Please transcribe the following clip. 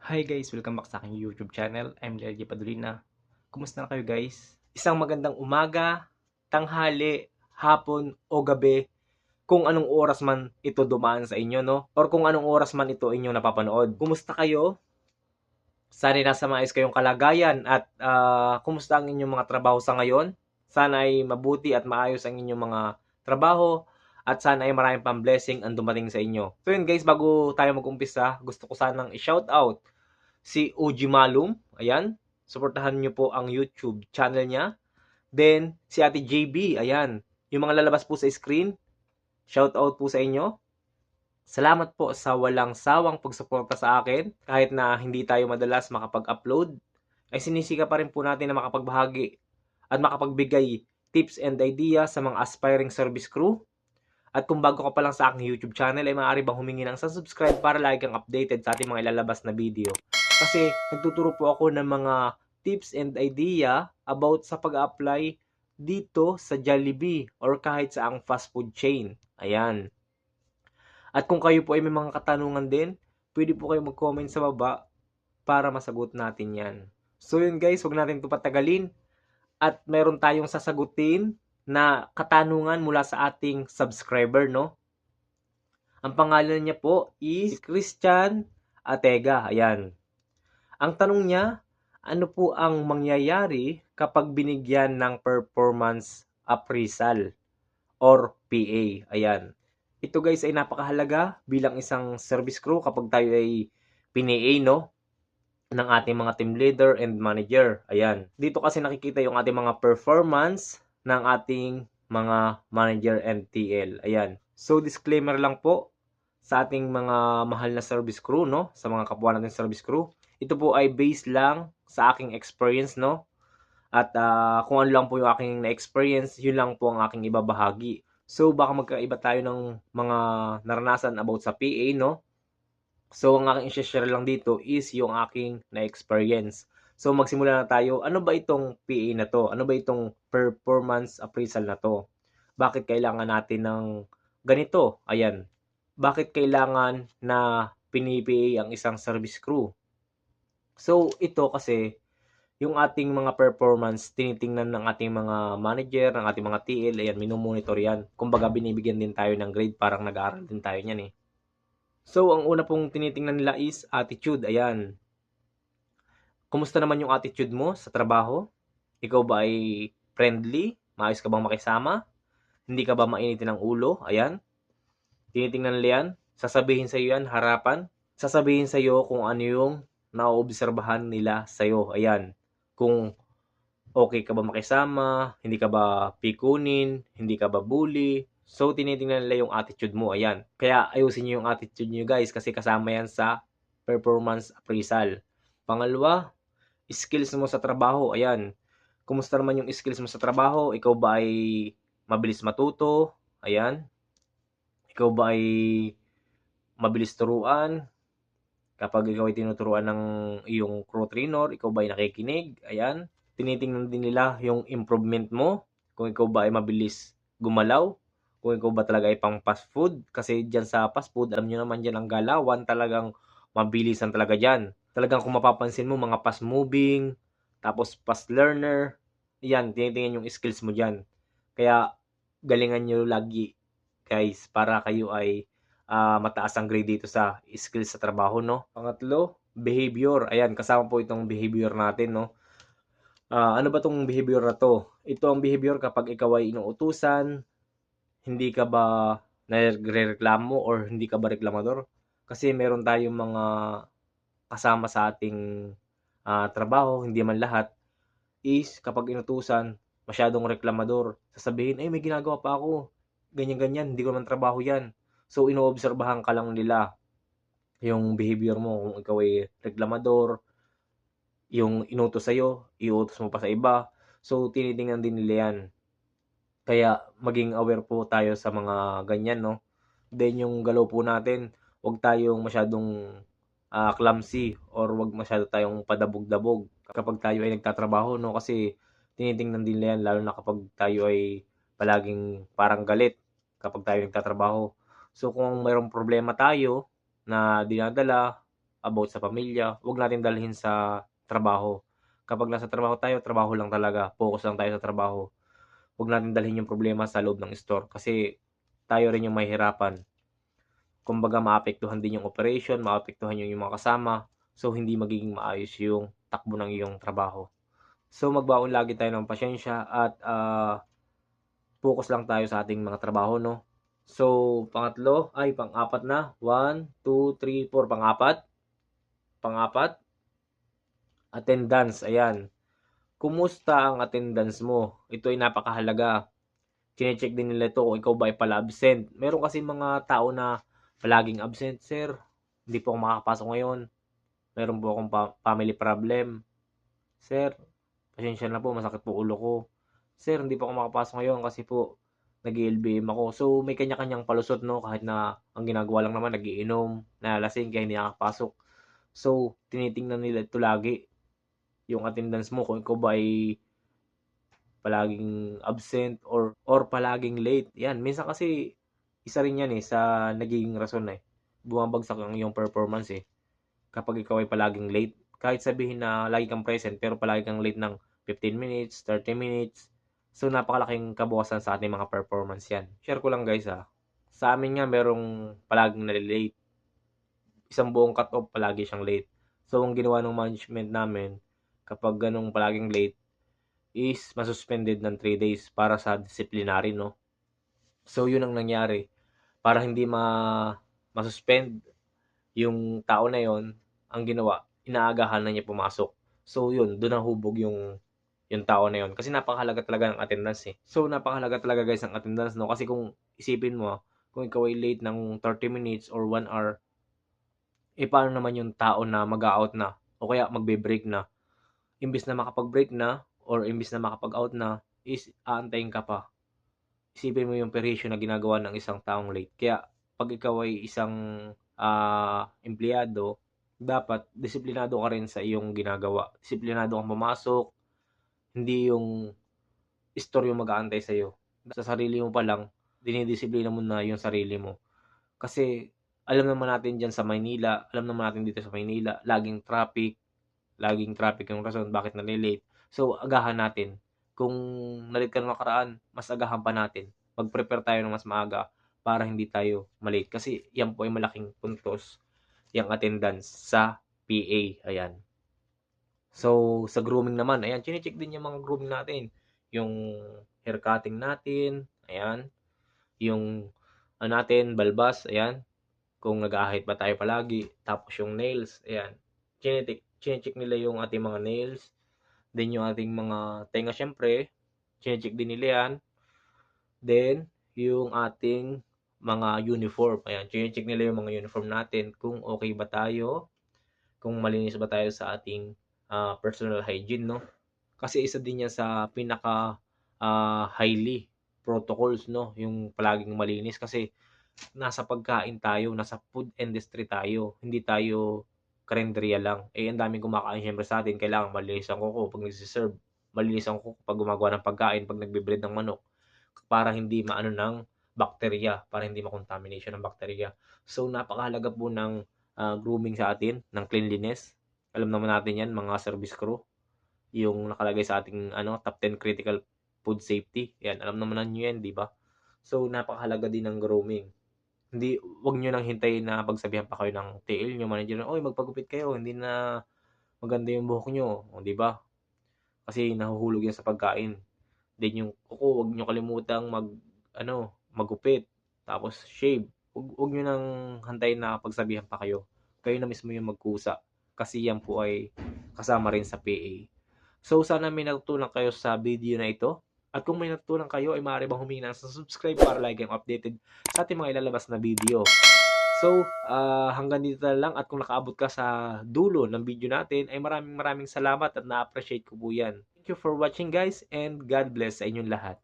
Hi guys! Welcome back sa aking YouTube channel. I'm Lergy Padulina. Kumusta na kayo guys? Isang magandang umaga, tanghali, hapon o gabi kung anong oras man ito dumaan sa inyo, no? Or kung anong oras man ito inyong napapanood. Kumusta kayo? Sana nasa maayos kayong kalagayan at kumusta ang inyong mga trabaho sa ngayon? Sana ay mabuti at maayos ang inyong mga trabaho at sana ay maraming pang blessing ang dumating sa inyo. So yun guys, bago tayo mag-umpisa, gusto ko sanang i-shout out si OG Malum, ayan, suportahan niyo po ang YouTube channel niya. Then, si Ate JB, ayan, yung mga lalabas po sa screen, shout out po sa inyo. Salamat po sa walang sawang pagsuporta sa akin. Kahit na hindi tayo madalas makapag-upload, ay sinisika pa rin po natin na makapagbahagi at makapagbigay tips and ideas sa mga aspiring service crew. At kung bago ka pa lang sa aking YouTube channel, ay maaari bang humingi ng subscribe para lagi kang updated sa ating mga ilalabas na video. Kasi nagtuturo po ako ng mga tips and idea about sa pag-apply dito sa Jollibee or kahit sa ang fast food chain. Ayan. At kung kayo po ay may mga katanungan din, pwede po kayo mag-comment sa baba para masagot natin yan. So yun guys, huwag natin ito patagalin. At meron tayong sasagutin na katanungan mula sa ating subscriber, no? Ang pangalan niya po is Christian Atega. Ayan. Ang tanong niya, ano po ang mangyayari kapag binigyan ng performance appraisal or PA? Ayan. Ito guys ay napakahalaga bilang isang service crew kapag tayo ay PA, no? Ng ating mga team leader and manager. Ayan. Dito kasi nakikita yung ating mga performance ng ating mga manager and TL. Ayan. So disclaimer lang po sa ating mga mahal na service crew, no? Sa mga kapwa natin service crew. Ito po ay based lang sa aking experience, no? At kung ano lang po yung aking na-experience, yun lang po ang aking ibabahagi. So baka magkaiba tayo ng mga naranasan about sa PA, no? So ang aking i-share lang dito is yung aking na-experience. So magsimula na tayo. Ano ba itong PA na to? Ano ba itong performance appraisal na to? Bakit kailangan natin ng ganito? Ayan. Bakit kailangan na pini-PA ang isang service crew? So ito kasi yung ating mga performance tinitingnan ng ating mga manager, ng ating mga TL, ayan, minomonitor yan. Kumbaga binibigyan din tayo ng grade, parang nag-aaral din tayo niyan eh. So ang una pong tinitingnan nila is attitude, ayan. Kumusta naman yung attitude mo sa trabaho? Ikaw ba ay friendly? Maayos ka bang makisama? Hindi ka ba mainitin ng ulo? Ayan. Tinitingnan nila yan. Sasabihin sa iyo yan, harapan. Sasabihin sa iyo kung ano yung naoobserbahan nila sa iyo. Ayan. Kung okay ka ba makisama, hindi ka ba pikunin, hindi ka ba bully. So, tinitingnan nila yung attitude mo. Ayan. Kaya ayusin niyo yung attitude niyo guys kasi kasama yan sa performance appraisal. Pangalawa, skills mo sa trabaho. Ayan. Kumusta naman yung skills mo sa trabaho? Ikaw ba ay mabilis matuto? Ayan. Ikaw ba ay mabilis turuan? Kapag ikaw ay tinuturuan ng iyong crew trainer, ikaw ba ay nakikinig? Ayan. Tinitingnan din nila yung improvement mo. Kung ikaw ba ay mabilis gumalaw. Kung ikaw ba talaga ay pang fast food. Kasi dyan sa fast food, alam nyo naman dyan ang galawan. Talagang mabilisan talaga dyan. Talagang kung mapapansin mo, mga fast moving, tapos fast learner. Yan, tinitingnan yung skills mo dyan. Kaya galingan nyo lagi guys para kayo ay mataas ang grade dito sa skills sa trabaho, no? Pangatlo, behavior. Ayan, kasama po itong behavior natin, no? Ano ba tong behavior na to? Ito ang behavior kapag ikaw ay inuutusan, hindi ka ba nagrereklamo or hindi ka ba reklamador? Kasi meron tayong mga kasama sa ating trabaho, hindi man lahat, is kapag inutusan, masyadong reklamador. Sasabihin, ay may ginagawa pa ako. Ganyan-ganyan, hindi ko naman trabaho yan. So, inoobserbahan ka lang nila yung behavior mo. Kung ikaw ay reklamador, yung inutos sa'yo, iutos mo pa sa iba. So, tinitingnan din nila yan. Kaya, maging aware po tayo sa mga ganyan, no? Then, yung galaw po natin, huwag tayong masyadong clumsy or huwag masyado tayong padabog-dabog kapag tayo ay nagtatrabaho, no? Kasi, tinitingnan din nila yan, lalo na kapag tayo ay palaging parang galit kapag tayo nagtatrabaho. So, kung mayroong problema tayo na dinadala, about sa pamilya, huwag natin dalhin sa trabaho. Kapag nasa trabaho tayo, trabaho lang talaga, focus lang tayo sa trabaho. Huwag natin dalhin yung problema sa loob ng store kasi tayo rin yung mahihirapan. Kumbaga maapektuhan din yung operation, maapektuhan yung mga kasama, so hindi magiging maayos yung takbo ng iyong trabaho. So magbaon lagi tayo ng pasyensya at focus lang tayo sa ating mga trabaho, no? So pang-apat na. 1, 2, 3, 4, pang-apat, attendance, ayan. Kumusta ang attendance mo? Ito ay napakahalaga. Chine-check din nila ito kung ikaw ba ay pala absent. Meron kasi mga tao na palaging absent, "Sir, hindi po ako makakapasok ngayon. Meron po akong family problem. Sir, pasensya na po, masakit po ulo ko. Sir, hindi po ako makapasok ngayon kasi po nag-LBM ako." So, may kanya-kanyang palusot, no? Kahit na ang ginagawa lang naman, nagiinom, nalasing, kaya hindi nakakapasok. So, tinitingnan nila ito lagi, yung attendance mo, kung ikaw ba ay palaging absent or palaging late. Yan, minsan kasi isa rin yan sa nagiging rason bumabagsak ang iyong performance kapag ikaw ay palaging late. Kahit sabihin na lagi kang present pero palagi kang late ng 15 minutes, 30 minutes. So napakalaking kabuwasan sa ating mga performance yan. Share ko lang guys Sa amin nga merong palaging nalilate. Isang buong cut-off palagi siyang late. So ang ginawa ng management namin kapag ganong palaging late is masuspended ng 3 days para sa disciplinary, no? So, yun ang nangyari. Para hindi masuspend yung tao na yon, ang ginawa, inaagahan na niya pumasok. So, yun, doon nahubog yung tao na yon. Kasi napakahalaga talaga ng attendance So, napakahalaga talaga guys ng attendance, no? Kasi kung isipin mo, kung ikaw ay late ng 30 minutes or 1 hour, paano naman yung tao na mag-out na o kaya magbe-break na? Imbis na makapag-break na or imbis na makapag-out na, is aantayin ka pa. Isipin mo yung perisyo na ginagawa ng isang taong late. Kaya pag ikaw ay isang empleyado, dapat disiplinado ka rin sa iyong ginagawa. Disiplinado kang pumasok, hindi yung store yung mag-aantay sa'yo. Sa sarili mo pa lang, dinidisiplina mo na yung sarili mo. Kasi alam naman natin dyan sa Maynila, alam naman natin dito sa Maynila, laging traffic yung rason bakit nalilate. So, agahan natin. Kung na-late ka nung nakaraan, mas agahan pa natin. Mag-prepare tayo ng mas maaga para hindi tayo malate. Kasi yan po ay malaking puntos, yung attendance sa PA. Ayan. So, sa grooming naman, ayan, chine-check din yung mga grooming natin. Yung hair cutting natin, ayan. Yung natin, balbas, ayan. Kung nag-aahit ba tayo palagi. Tapos yung nails, ayan. Chine-check nila yung ating mga nails. Then yung ating mga tenga syempre, chine-check din nila yan. Then, yung ating mga uniform. Ayan, chine-check nila yung mga uniform natin. Kung okay ba tayo, kung malinis ba tayo sa ating personal hygiene, no? Kasi isa din yan sa pinaka highly protocols, no? Yung palaging malinis kasi nasa pagkain tayo, nasa food industry tayo, hindi tayo karenderya lang. Ang daming kumakain syempre sa atin, kailangan malinis ang kuko pag nagsiserve, malinis ang kuko pag gumagawa ng pagkain, pag nagbe-bread ng manok, para hindi maano ng bakterya, para hindi ma-contamination ng bakterya. So, napakahalaga po ng grooming sa atin, ng cleanliness. Alam naman natin yan, mga service crew, yung nakalagay sa ating top 10 critical food safety. Yan, alam naman niyo yan, di ba? So, napakahalaga din ng grooming. Hindi, wag niyo nang hintayin na pagsabihan pa kayo ng TL niyo, manager, "Oy, magpagupit kayo, hindi na maganda yung buhok niyo." O, di ba? Kasi nahuhulog yan sa pagkain. Then yung kuko, wag niyo kalimutang magupit, tapos shave. Wag niyo nang hantayin na pagsabihan pa kayo. Kayo na mismo yung magkusa kasi yan po ay kasama rin sa PA. So, sana may natutunan kayo sa video na ito. At kung may natutunan kayo, ay maaari bang humingi ng subscribe para lagi kayong updated sa ating mga ilalabas na video. So, hanggang dito na lang, at kung nakaabot ka sa dulo ng video natin, ay maraming salamat at na-appreciate ko po yan. Thank you for watching guys, and God bless sa inyong lahat.